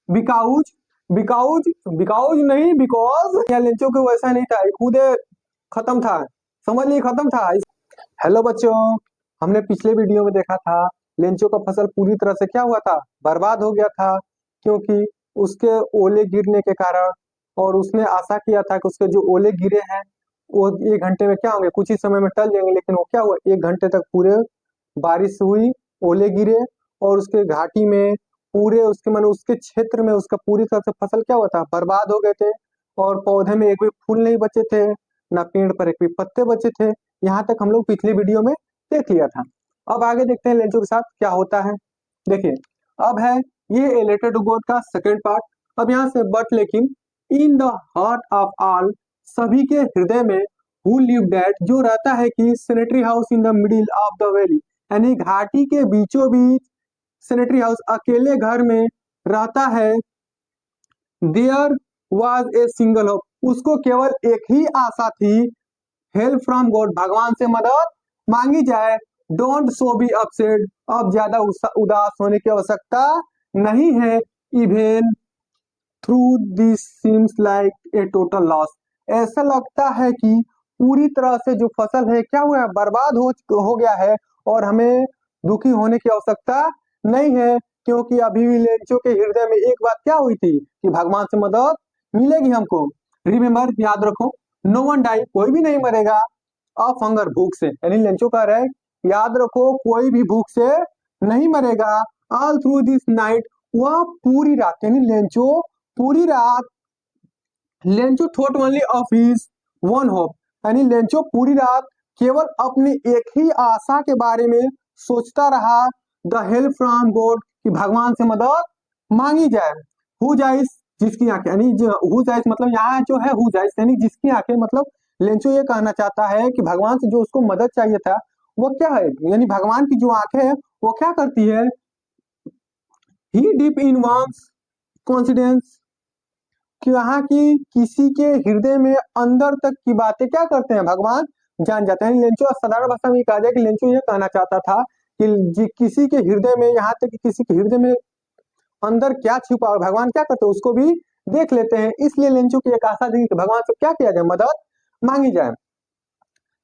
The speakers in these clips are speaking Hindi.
बिकाउज बिकाउज बिकाउज नहीं, बिकॉज या लेंचो को वैसा नहीं था, खुद खत्म था, समझ लिए, खत्म था। हेलो बच्चों, हमने पिछले वीडियो में देखा था लेंचो का फसल पूरी तरह से क्या हुआ था, बर्बाद हो गया था, क्योंकि उसके ओले गिरने के कारण। और उसने आशा किया था कि उसके जो ओले गिरे हैं वो 1 घंटे में क्या होंगे, कुछ ही समय में टल जाएंगे, लेकिन वो क्या हुआ, 1 घंटे तक पूरे बारिश हुई, ओले गिरे, और उसके घाटी में पूरे उसके मन उसके क्षेत्र में उसका पूरी तरह से फसल क्या हुआ था, बर्बाद हो गए थे। और पौधे में एक भी फूल नहीं बचे थे, ना पेड़ पर एक भी पत्ते बचे थे। यहाँ तक हम लोग पिछली वीडियो में देख लिया था। अब आगे देखते हैं लेंचो के साथ क्या होता है। देखिए, अब है ये ए लेटर टू गॉड का सेकेंड पार्ट। अब यहाँ से बट लेकिन in the heart of all, सभी के हृदय में, हु लिव डेट, जो रहता है कि sanitary house in the middle of the valley, यानी घाटी के बीचों बीच सेनेटरी हाउस अकेले घर में रहता है। There was a single hope, उसको केवल एक ही आशा थी, हेल्प फ्रॉम गॉड, भगवान से मदद मांगी जाए। डोंट सो बी अपसेट, अब ज्यादा उदास होने की आवश्यकता नहीं है। Even through this seems like a total loss, ऐसा लगता है कि पूरी तरह से जो फसल है क्या हुआ है, बर्बाद हो गया है। और हमें दुखी होने की आवश्यकता नहीं है, क्योंकि अभी भी लेंचो के हृदय में एक बात क्या हुई थी कि भगवान से मदद मिलेगी हमको। रिमेम्बर, याद रखो, नो वन डाई, कोई भी नहीं मरेगा, ऑफ हंगर, भूख से, यानी लेंचो कह रहा है याद रखो कोई भी भूख से नहीं मरेगा। ऑल थ्रू दिस नाइट, वह पूरी रात, यानी लेंचो पूरी रात, Lencho thought only of his one hope, यानी लेंचो पूरी रात केवल अपनी एक ही आशा के बारे में सोचता रहा, द हेल्प फ्रॉम गॉड, कि भगवान से मदद मांगी जाए। हु जाइस, जिसकी आंखें, यानी हु जाइस मतलब यहाँ जो है हु जाइस यानी जिसकी आंखें, मतलब लेंचो ये कहना चाहता है कि भगवान से जो उसको मदद चाहिए था वो क्या है, यानी भगवान की जो आंखें है वो क्या करती है, ही डीप इन वंस कॉन्फिडेंस, कि वहां की किसी के हृदय में अंदर तक की बातें क्या करते हैं भगवान जान जाते हैं। लेंचो साधारण भाषा में कहा जाए कि लेंचो ये कहना चाहता था कि किसी के हृदय में, यहाँ तक कि किसी के हृदय में अंदर क्या छुपा और भगवान क्या करते हैं उसको भी देख लेते हैं। इसलिए लेंचो की एक आशा थी कि भगवान से क्या किया जाए, मदद मांगी जाए।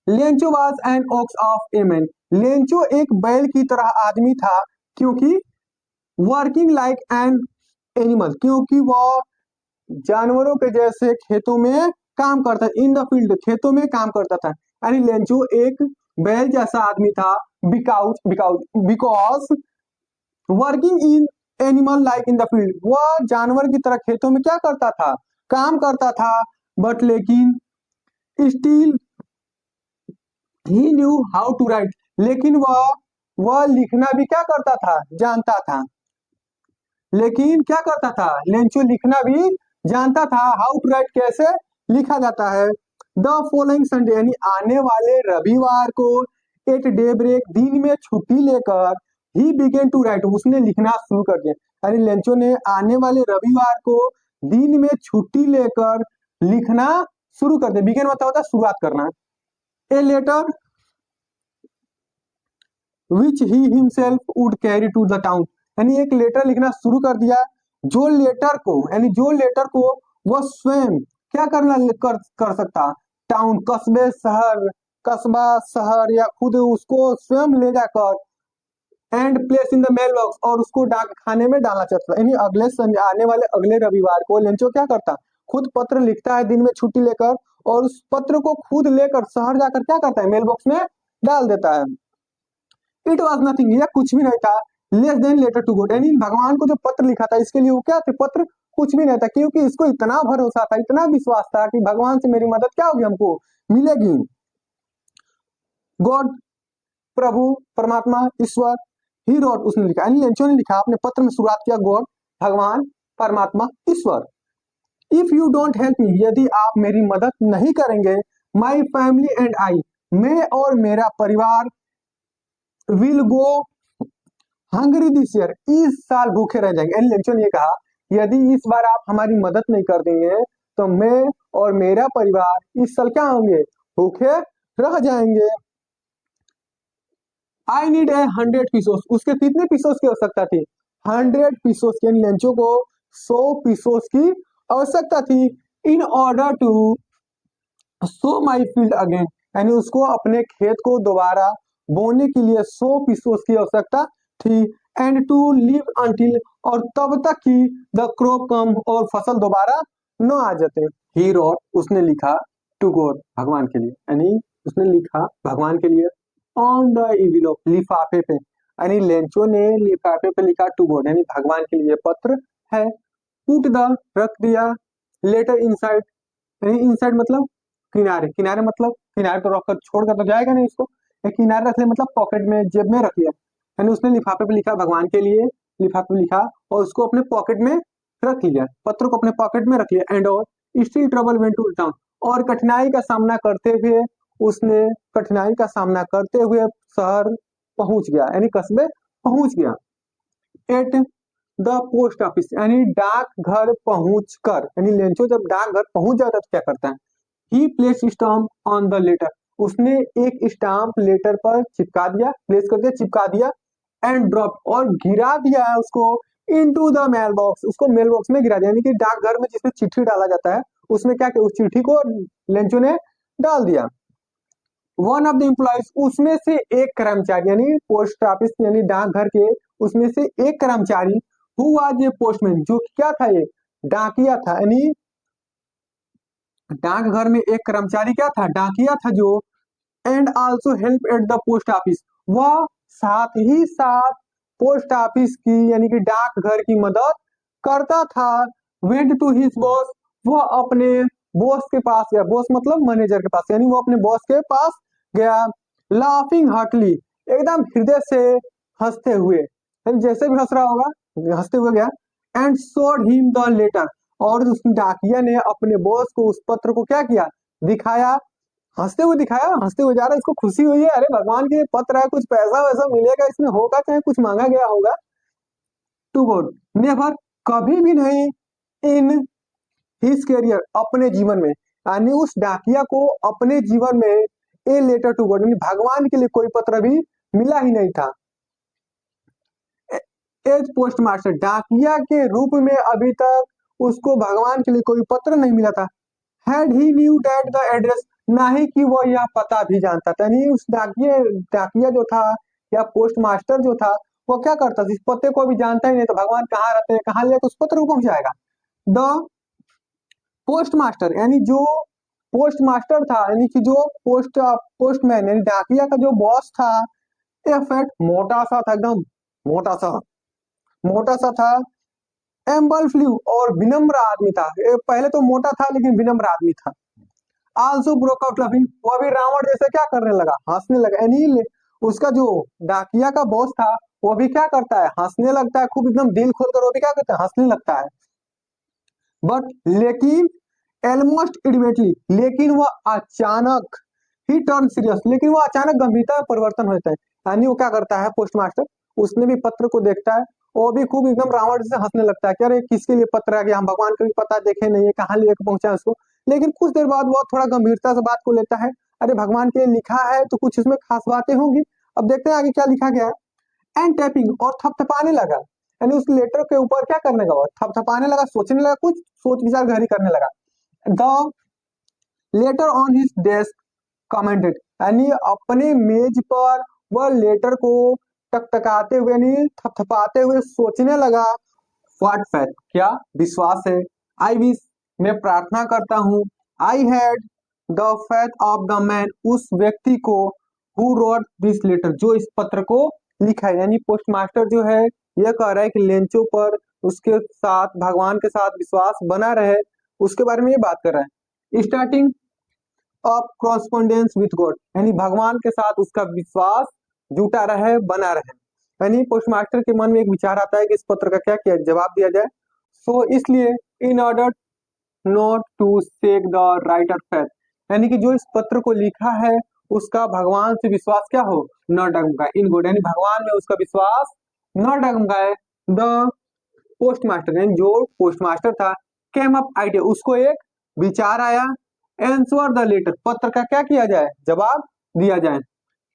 Lencho was an ox of a man, Lencho एक बैल की तरह आदमी था, क्योंकि वर्किंग लाइक एन एनिमल, क्योंकि वह जानवरों के जैसे खेतों में काम करता, इन द फील्ड, खेतों में काम करता था। यानी लेंचो एक बैल जैसा आदमी था, because because because working in animal like in the field, वह जानवर की तरह खेतों में क्या करता था, काम करता था। बट लेकिन still he knew how to write, लेकिन वह लिखना भी क्या करता था, जानता था। लेकिन क्या करता था, लेंचो लिखना भी जानता था। हाउ टू राइट, कैसे लिखा जाता है। द फॉलोइंग संडे, यानी आने वाले रविवार को, एट डे ब्रेक, दिन में छुट्टी लेकर, ही बिगेन टू राइट, उसने लिखना शुरू कर दिया। यानी लेंचो ने आने वाले रविवार को दिन में छुट्टी लेकर लिखना शुरू कर दिया। बिगेन मतलब होता है शुरुआत करना। A letter which he himself would carry to the town, यानी एक लेटर लिखना शुरू कर दिया, जो लेटर को, यानी जो लेटर को वह स्वयं क्या कर सकता, टाउन, कस्बे, शहर, कस्बा, शहर, या खुद उसको स्वयं ले जाकर, and place in the mail box, और उसको डाक खाने में डालना चाहता था। यानी अगले आने वाले अगले रविवार को लेंचो क्या करता, खुद पत्र लिखता है दिन में छुट्टी लेकर, और उस पत्र को खुद लेकर शहर जाकर क्या करता है, मेल बॉक्स में डाल देता है। इट वॉज नथिंग, यह कुछ भी नहीं था, less than letter to God, यानी भगवान को जो पत्र लिखा था इसके लिए वो क्या थे, पत्र कुछ भी नहीं था, क्योंकि इसको इतना भरोसा था, इतना विश्वास था कि भगवान से मेरी मदद क्या होगी, हमको मिलेगी। गॉड, प्रभु, परमात्मा, ईश्वर, ही रोट, उसने लिखा, यानी लेंचो ने लिखा, अपने पत्र में शुरुआत किया, गॉड, भगवान, परमात्मा, ईश्वर। If you don't help me, यदि आप मेरी मदद नहीं करेंगे, माई फैमिली एंड आई, मैं और मेरा परिवार, will go Hungary this year, इस साल भूखे रह जाएंगे। एंड लेंचो ने कहा यदि इस बार आप हमारी मदद नहीं कर देंगे तो मैं और मेरा परिवार इस साल क्या होंगे, भूखे रह जाएंगे। आई नीड ए 100 पीसोस, उसके कितने पीसोस की आवश्यकता थी, 100 पीसोस के। लेंचो को 100 पीसोस की आवश्यकता थी। In order to sow my field again, यानी उसको अपने खेत को दोबारा बोने के लिए 100 पीसोस की आवश्यकता थी। एंड टू लिव अंटिल, और तब तक कि द क्रॉप कम, और फसल दोबारा न आ जाते। ही रोट, उसने लिखा, टू गॉड, भगवान के लिए, यानी उसने लिखा भगवान के लिए, ऑन द इविलोप, लिफाफे पे, यानी लेंचो ने लिफाफे पे लिखा टू गॉड, यानी भगवान के लिए पत्र है। पुट द, रख दिया, लेटर इनसाइड, यानी इनसाइड मतलब किनारे, किनारे मतलब किनारे तो रखकर छोड़कर तो जाएगा नहीं उसको, किनारे रख लिया मतलब पॉकेट में, जेब में रख लिया, यानी उसने लिफाफे पे लिखा भगवान के लिए, लिफाफे पे लिखा और उसको अपने पॉकेट में रख लिया, पत्र को अपने पॉकेट में रख लिया। एंड और still trouble went to town, और कठिनाई का सामना करते हुए उसने, कठिनाई का सामना करते हुए शहर पहुंच गया, यानी कस्बे पहुंच गया। एट द पोस्ट ऑफिस, यानी डाक घर पहुंच कर, यानी लेंचो जब डाक घर पहुंच जाता है तो क्या करता है, he place stamp on the letter, उसने एक स्टाम्प लेटर पर चिपका दिया, प्लेस कर दिया, चिपका दिया। एंड ड्रॉप, और गिरा दिया है उसको, इनटू द मेल बॉक्स, उसको मेल बॉक्स में गिरा दिया, यानी कि डाकघर में जिसमें चिट्ठी डाला जाता है उसमें क्या किया, उस चिट्ठी को लेंचो ने डाल दिया। वन ऑफ द एम्प्लॉइज, उसमें से एक कर्मचारी, यानी पोस्ट ऑफिस यानी डाकघर के उसमें से एक कर्मचारी, हु वाज ए पोस्टमैन, जो क्या था, ये डाकिया था, यानी डाकघर में एक कर्मचारी क्या था, डाकिया था जो। And also help at the post office, वह साथ ही साथ पोस्ट ऑफिस की यानी कि डाकघर की मदद करता था। वेंट टू हिज बॉस, वह अपने बॉस के पास गया, बॉस मतलब मैनेजर के पास, यानी वो अपने बॉस के पास गया। लाफिंग हार्टली, एकदम हृदय से हंसते हुए, यानी जैसे भी हंस रहा होगा हंसते हुए गया। And showed him the letter, और उस डाकिया ने अपने बॉस को उस पत्र को क्या किया, दिखाया, हंसते हुए दिखाया, हंसते हुए जा रहा है, इसको खुशी हुई है, अरे भगवान के पत्र है, कुछ पैसा वैसा मिलेगा इसमें, होगा चाहे कुछ मांगा गया होगा। टू गॉड, नेवर, कभी भी नहीं, इन हिज कैरियर, अपने जीवन में, यानी उस डाकिया को अपने जीवन में ए लेटर टू गॉड, यानी भगवान के लिए कोई पत्र भी मिला ही नहीं था। एज पोस्ट मास्टर, डाकिया के रूप में अभी तक उसको भगवान के लिए कोई पत्र नहीं मिला था। Had he knew that the address, ना ही कि वो यह पता भी जानता था, यानी उस डाकिया जो था या पोस्ट मास्टर जो था वो क्या करता था, इस पते को भी जानता ही नहीं, तो भगवान कहाँ रहते हैं, कहाँ लेकर उस पत्र को पहुंचाएगा। द पोस्ट मास्टर, यानी जो पोस्ट मास्टर था, यानी कि जो पोस्टमैन यानी डाकिया का जो बॉस था, ए फैट, मोटा सा था, एकदम मोटा सा, मोटा सा था। एम्बल फ्लू, और विनम्र आदमी था, पहले तो मोटा था लेकिन विनम्र आदमी था। आल्सो ब्रोक आउट लाफिंग, वो भी रावण जैसे क्या करने लगा, हंसने लगा, यानी उसका जो डाकिया का बॉस था वो भी क्या करता है, हंसने लगता है, खूब एकदम दिल खोलकर वो भी क्या करता है, हंसने लगता है। बट लेकिन ऑलमोस्ट इमीडिएटली, लेकिन वह अचानक ही टर्न सीरियस, लेकिन वो अचानक गंभीरता में परिवर्तन होता है, यानी वो क्या करता है पोस्ट मास्टर, उसने भी पत्र को देखता है, वो भी खूब एकदम रावण से हंसने लगता है कि अरे किसके लिए पत्र है, कि हम भगवान को भी पता देखे नहीं है, कहाँ लेके पहुंचा है उसको। लेकिन कुछ देर बाद वो थोड़ा गंभीरता से बात को लेता है, अरे भगवान के लिए लिखा है तो कुछ इसमें खास बातें होंगी। अब देखते हैं आगे क्या लिखा गया है। एंड टैपिंग, और थपथपाने लगा, यानी उस लेटर के ऊपर क्या करने लगा, थपथपाने लगा, सोचने लगा, कुछ सोच विचार गहरी करने लगा। The later on his desk commented, यानी अपने मेज पर वह लेटर को टकटकाते हुए यानी थपथपाते हुए सोचने लगा। व्हाट फैथ, क्या विश्वास है। आई विश, मैं प्रार्थना करता हूँ। I had the faith of the man, उस व्यक्ति को, हु रोट दिस लेटर, जो इस पत्र को लिखा है, यानी पोस्ट मास्टर जो है यह कह रहा है कि लेंचो पर उसके साथ भगवान के साथ विश्वास बना रहे, उसके बारे में ये बात कर रहा है। Starting of correspondence with God, यानी भगवान के साथ उसका विश्वास जुटा रहे, बना रहे, यानी पोस्ट मास्टर के मन में एक विचार आता है कि इस पत्र का क्या किया जवाब दिया जाए। सो इसलिए in order not to shake the writer faith, यानी कि जो इस पत्र को लिखा है उसका भगवान से विश्वास क्या हो, न डगमगाए, इन गॉड, यानी भगवान में उसका विश्वास न डगमगाए। द पोस्ट मास्टर, यानी जो पोस्ट मास्टर था, केम अप आइडिया, उसको एक विचार आया। आंसर द लेटर, पत्र का क्या किया जाए, जवाब दिया जाए।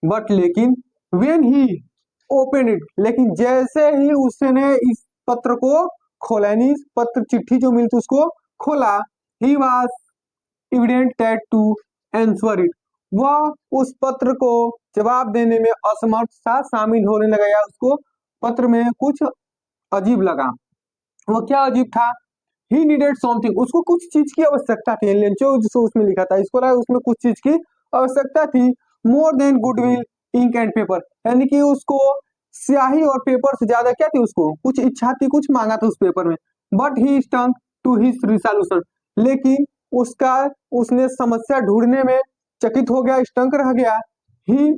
बट लेकिन व्हेन ही ओपन इट, लेकिन जैसे ही उसने इस पत्र को खोला, यानी पत्र चिट्ठी जो मिली थी उसको खोला। He was evident that to answer it, वह उस पत्र को जवाब देने में असमर्थ था, शामिल होने लगा, या उसको पत्र में कुछ अजीब लगा। वो क्या अजीब था? ही नीडेड समथिंग, उसको कुछ चीज की आवश्यकता थी। लेंचो जो उसमें लिखा था, इसको लगा उसमें कुछ चीज की आवश्यकता थी। More than goodwill ink and paper, यानी कि उसको स्याही और पेपर से ज्यादा क्या थी, उसको कुछ इच्छा थी, कुछ मांगा था उस पेपर में। But he stunk to his resolution, लेकिन उसका उसने समस्या ढूंढने में चकित हो गया, स्टंक रह गया। He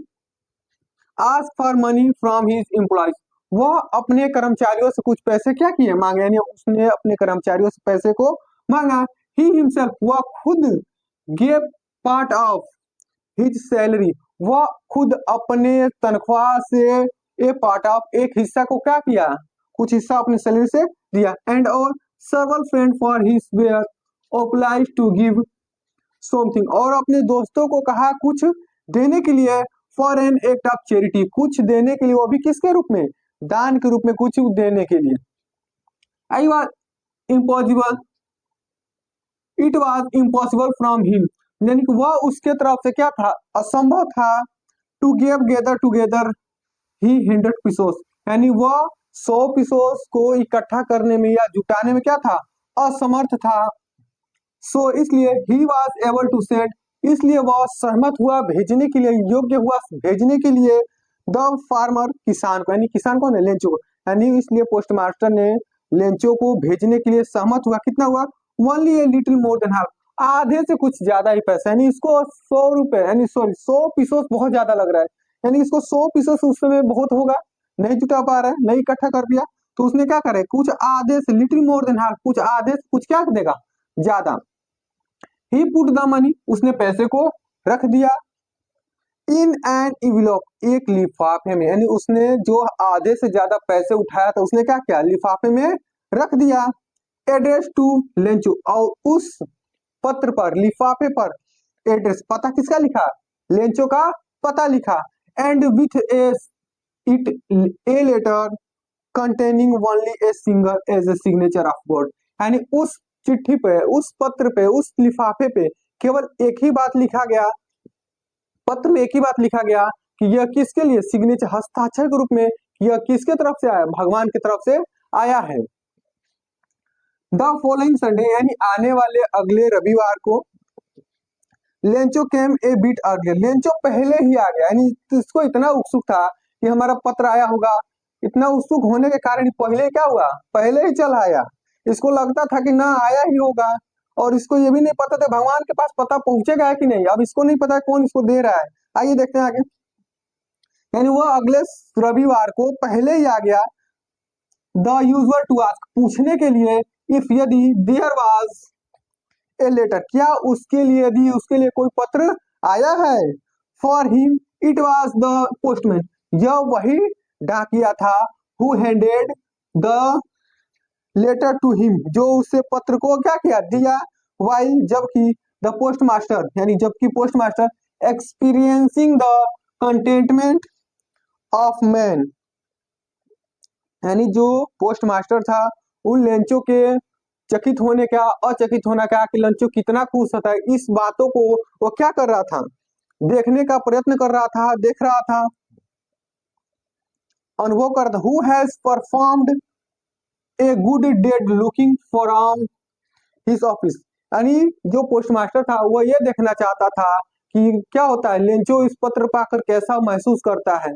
ask for money from his employees, वह अपने कर्मचारियों से कुछ पैसे क्या किए, मांगे, यानी उसने अपने कर्मचारियों से पैसे को मांगा। ही हिमसेल्फ, वह खुद gave part of his salary, वह खुद अपने तनख्वाह से ए पार्ट ऑफ एक हिस्सा को क्या किया, कुछ हिस्सा अपने सैलरी से दिया। एंड और several friend for his were obliged to give something, और अपने दोस्तों को कहा कुछ देने के लिए। For an act of charity, कुछ देने के लिए, वो भी किसके रूप में, दान के रूप में कुछ देने के लिए। I was impossible, it was impossible from him, यानी कि वह उसके तरफ से क्या था, असंभव था। टू गिव गेदर टूगेदर ही 100 पिसोस, यानी वह 100 पिसोस को इकट्ठा करने में या जुटाने में क्या था, असमर्थ था। सो इसलिए he was able to send, इसलिए वह सहमत हुआ भेजने के लिए, योग्य हुआ भेजने के लिए। द फार्मर, किसान को, यानी किसान कौन है, लेंचो को, यानी इसलिए पोस्ट मास्टर ने लेंचो को भेजने के लिए सहमत हुआ। कितना हुआ, only a little more than half, आधे से कुछ ज्यादा ही पैसा, यानी इसको 100 रुपए, यानी सॉरी 100 पिसोस बहुत ज्यादा लग रहा है, यानी इसको 100 पिसोस उस समय बहुत होगा, नहीं जुटा पा रहा है, नहीं इकट्ठा कर दिया, तो उसने क्या करे, कुछ आधे से, लिटिल मोर देन हाफ, कुछ आधे से कुछ क्या देगा, ज्यादा। ही पुट द मनी, उसने पैसे को रख दिया। इन एन इवलॉक, एक लिफाफे में, यानी उसने जो आधे से ज्यादा पैसे उठाया था उसने क्या किया, लिफाफे में रख दिया। एड्रेस टू लेंचो, और उस पत्र पर, लिफाफे पर एड्रेस, पता किसका लिखा, लेंचो का पता लिखा। And with a it a letter containing only a single as a signature of God, यानी उस चिट्ठी पे, उस पत्र पे, उस लिफाफे पे केवल एक ही बात लिखा गया, पत्र में एक ही बात लिखा गया कि यह किसके लिए, सिग्नेचर, हस्ताक्षर के रूप में, यह किसके तरफ से आया, भगवान की तरफ से आया है। द फॉलोइंग संडे, यानी आने वाले अगले रविवार को, लेंचो केम ए बिट अर्लियर, लेंचो पहले ही आ गया, यानी इसको इतना उत्सुक था कि हमारा पत्र आया होगा, इतना उत्सुक होने के कारण पहले क्या हुआ, पहले ही चल आया। इसको लगता था कि ना आया ही होगा, और इसको ये भी नहीं पता था भगवान के पास पता पहुंचेगा कि नहीं, अब इसको नहीं पता कौन इसको दे रहा है। आइए देखते हैं आगे, यानी वह अगले रविवार को पहले ही आ गया। द यूजुअल टू आस्क, पूछने के लिए, इफ यदि देयर वाज ए लेटर, क्या उसके लिए, यदि उसके लिए कोई पत्र आया है। For him it was the postman, यह वही डाकिया था। Who handed the letter to him, जो उसे पत्र को क्या किया, दिया। वाइल, जबकि द पोस्ट मास्टर, यानी जबकि post master experiencing the containment of man, यानी जो पोस्ट मास्टर था उन लेंचो के चकित होने का, अचकित होना का, कि लेंचो कितना खुश होता है, इस बातों को वो क्या कर रहा था, देखने का प्रयत्न कर रहा था, देख रहा था, अनुभव कर रहा था। Who has performed a good dead looking from his office, यानी जो पोस्ट मास्टर था वो ये देखना चाहता था कि क्या होता है, लेंचो इस पत्र पाकर कैसा महसूस करता है।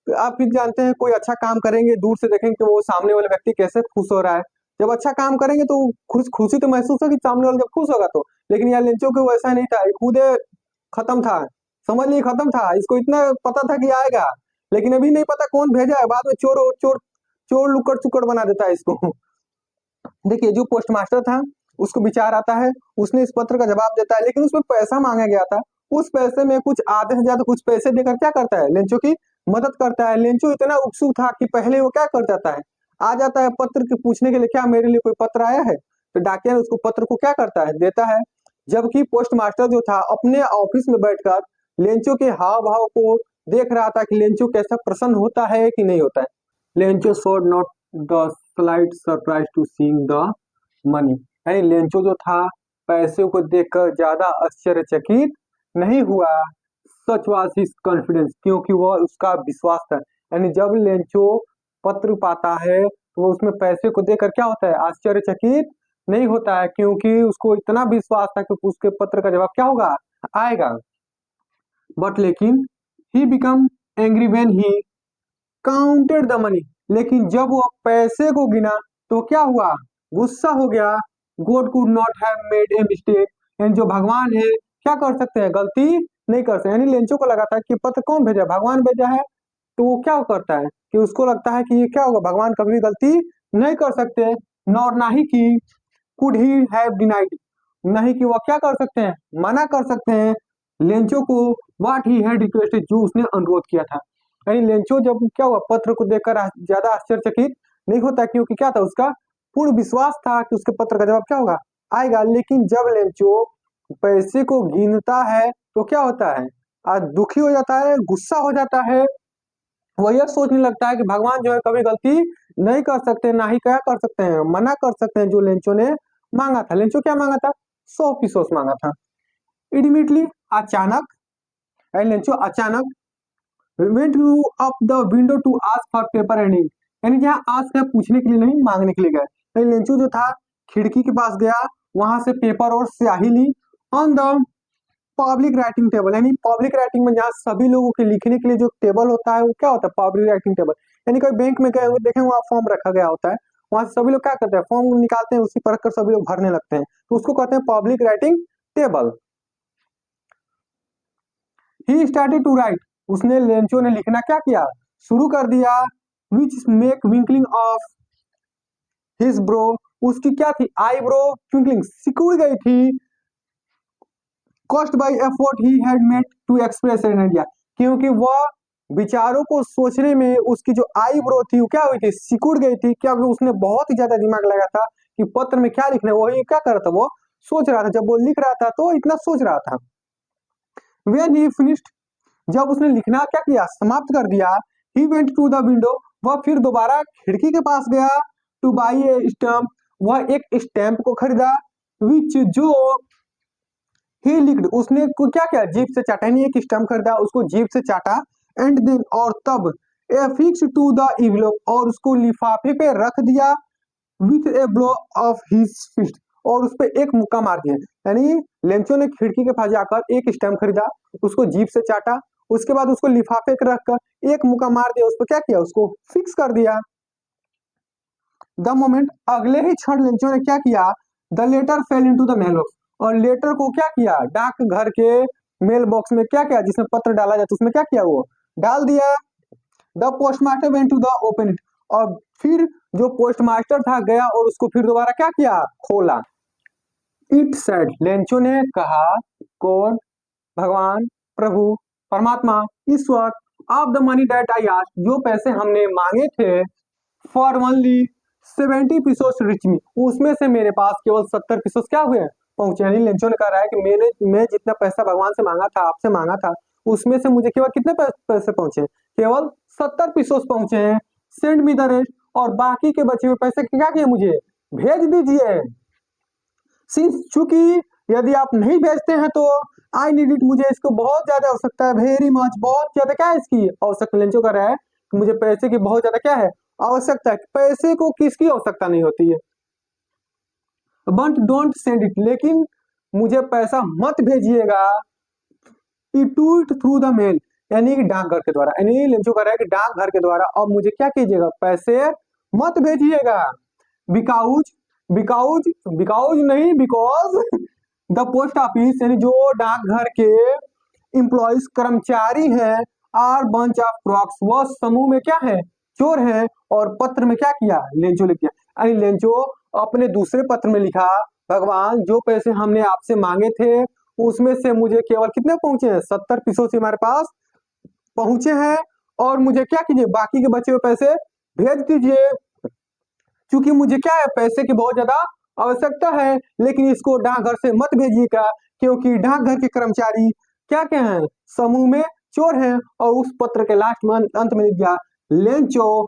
तो आप भी जानते हैं, कोई अच्छा काम करेंगे, दूर से देखेंगे कि वो सामने वाला व्यक्ति कैसे खुश हो रहा है। जब अच्छा काम करेंगे तो खुशी तो महसूस होगी, सामने वाला जब खुश होगा तो। लेकिन यार लेंचो को वैसा नहीं था, खुद खत्म था, समझ लीजिए खत्म था। इसको इतना पता था कि आएगा, लेकिन अभी नहीं पता कौन भेजा है, बाद में चोर चोर चोर लुकड़ चुकड़ बना देता है इसको। देखिए जो पोस्ट मास्टर था उसको विचार आता है, उसने इस पत्र का जवाब देता है, लेकिन उसमें पैसा मांगा गया था। उस पैसे में कुछ आधे से ज्यादा कुछ पैसे देकर क्या करता है, लेंचो की मदद करता है। लेंचो इतना उत्सुक था कि पहले वो क्या कर जाता है, आ जाता है पत्र के पूछने के लिए, क्या मेरे लिए कोई पत्र आया है। तो डाकिया ने उसको पत्र को क्या करता है, देता है। जबकि पोस्ट मास्टर जो था अपने ऑफिस में बैठकर लेंचो के हाव भाव को देख रहा था कि लेंचो कैसा प्रसन्न होता है कि नहीं होता है। Lencho showed not the slight surprise to seeing the money. यानी लेंचो जो था पैसे को देखकर ज्यादा आश्चर्यचकित नहीं हुआ। सच वाज हिज कॉन्फिडेंस, क्योंकि वह उसका विश्वास था। यानी जब लेंचो पत्र पाता है तो वो उसमें पैसे को देखकर क्या होता है, आश्चर्यचकित नहीं होता है, क्योंकि उसको इतना विश्वास था कि उसके पत्र का जवाब क्या होगा, आएगा। बट लेकिन he become angry when he counted the money. लेकिन जब वो पैसे को गिना तो क्या हुआ, गुस्सा हो गया। God could not have made a mistake. And जो भगवान है क्या कर सकते हैं, गलती नहीं कर सकते। यानी लेंचो को लगा था कि पत्र कौन भेजा, भगवान भेजा है। तो वो क्या करता है कि उसको लगता है कि ये क्या होगा, भगवान कभी भी गलती नहीं कर सकते। नॉर ना ही कि कुड ही हैव डिनाइड, नहीं कि वह क्या कर सकते हैं, मना कर सकते हैं लेंचो को व्हाट ही हैड रिक्वेस्टेड, जो उसने अनुरोध किया था। यानी लेंचो जब क्या हुआ, पत्र को देखकर ज्यादा आश्चर्यचकित नहीं होता, क्योंकि क्या था, उसका पूर्ण विश्वास था कि उसके पत्र का जवाब क्या होगा, आएगा। लेकिन जब लेंचो पैसे को गिनता है तो क्या होता है, आज दुखी हो जाता है, गुस्सा हो जाता है। वो यह सोचने लगता है कि भगवान जो है कभी गलती नहीं कर सकते, ना ही क्या कर सकते हैं, मना कर सकते हैं। जो लेंचो ने मांगा था, लेंचो क्या मांगा था, 100 पीसोस मांगा था। इमीडिएटली अचानक, लेंचो अचानक went to up the window to ask for paper and ink। यानी जहाँ आस्क है पूछने के लिए नहीं, मांगने के लिए गया। यानी लेंचो जो था खिड़की के पास गया, वहां से पेपर और स्याही ली। On the public writing table, यानी पब्लिक राइटिंग में जहाँ सभी लोगों के लिखने के लिए जो टेबल होता है वो क्या होता है, पब्लिक राइटिंग टेबल। यानी कोई बैंक में गए होंगे, देखेंगे वहाँ फॉर्म रखा गया होता है, वहां से सभी लोग क्या करते हैं, फॉर्म निकालते हैं, उसी पर रखकर सभी लोग भरने लगते हैं, तो उसको कहते हैं public writing table. He started to write, उसने लेंचो ने लिखना क्या किया, शुरू कर दिया। Which make wrinkling of his brow, उसकी क्या थी, आई ब्रो ट्विंकलिंग, सिकुड़ गई थी। Cost by effort he had made to express an idea, क्योंकि वह विचारों को सोचने में उसकी जो आई ब्रो थी वो क्या हुई थी, सिकुड़ गई थी, क्योंकि उसने बहुत ही ज्यादा दिमाग लगा था कि पत्र में क्या लिखना है। वही क्या कर रहा था, वो सोच रहा था, जब वो लिख रहा था तो इतना सोच रहा था। व्हेन ही फिनिश्ड, जब उसने लिखना क्या किया, समाप्त कर दिया। He went to the window, वह फिर दोबारा खिड़की के पास गया। टू बाई ए स्टैम्प, वह एक स्टैम्प को खरीदा। विच जो ही लिख्ड, उसने को क्या किया, जीप से चाटा, यानी एक स्टैम्प खरीदा, उसको जीप से चाटा। एंड देन, और तब a fix to the envelope, और उसको लिफाफे पे रख दिया। With a blow of his fist, और उस पर एक मुक्का मार दिया। यानी लेंचो ने खिड़की के पास जाकर एक स्टैम्प खरीदा, उसको जीप से चाटा, उसके बाद उसको लिफाफे पे रखकर एक मुक्का मार दिया, उस पर क्या किया, उसको फिक्स कर दिया। द मोमेंट, अगले ही क्षण लेंचो ने क्या किया, the letter fell into the mail box, और लेटर को क्या किया, डाक घर के मेल बॉक्स में क्या किया, जिसमें पत्र डाला जाता उसमें क्या किया, वो डाल दिया। The postmaster went to the open it, और फिर जो पोस्टमास्टर था गया और उसको फिर दोबारा क्या किया, खोला। इट सेड, लेंचो ने कहा, गॉड, भगवान, प्रभु, परमात्मा, ईश्वर, of the money that I asked, जो पैसे हमने मांगे थे, for only 70 pesos reach me, उसमें से मेरे पास केवल 70 पीसोस क्या हुए, पहुंचे। यानी लेंचो ने कह रहा है कि मैं जितना पैसा भगवान से मांगा था, आपसे मांगा था, उसमें से मुझे केवल कितने पैसे पहुंचे, केवल 70 पीसोस पहुंचे हैं। सेंड मी द रेस्ट, और बाकी के बचे हुए पैसे क्या किए, मुझे भेज दीजिए। सिंस, चूंकि यदि आप नहीं भेजते हैं तो आई नीड इट, मुझे इसको बहुत ज्यादा आवश्यकता है, वेरी मच, बहुत ज्यादा क्या है इसकी आवश्यकता। लेंचो कर रहा है कि मुझे पैसे की बहुत ज्यादा क्या है, आवश्यकता है। पैसे को किसकी आवश्यकता नहीं होती है, बट डोंट सेंड इट, लेकिन मुझे पैसा मत भेजिएगा। To it through the mail, यानी कि डाकघर के द्वारा। यानी लेंचो कर रहा है कि डाकघर के द्वारा अब मुझे क्या कीजिएगा, पैसे मत भेजिएगा। बिकाउज, बिकाउज, बिकाउज नहीं, बिकॉज द पोस्ट ऑफिस, यानी जो डाकघर के एम्प्लॉइज कर्मचारी हैं, आर बंच ऑफ फ्रॉक्स, वह समूह में क्या है, चोर है। और पत्र में क्या किया, लेंचो लिख दिया। यानी लेंचो अपने दूसरे पत्र में लिखा, भगवान, जो पैसे हमने आपसे मांगे थे उसमें से मुझे केवल कितने पहुंचे हैं, 70 पीसों से हमारे पास पहुंचे हैं, और मुझे क्या कीजिए, बाकी के बचे हुए पैसे भेज दीजिए। क्योंकि मुझे क्या है, पैसे की बहुत ज्यादा आवश्यकता है, लेकिन इसको डाकघर से मत भेजिएगा, क्योंकि डाकघर के कर्मचारी क्या क्या हैं, समूह में चोर हैं। और उस पत्र के लास्ट में अंत में लिख दिया, लेंचो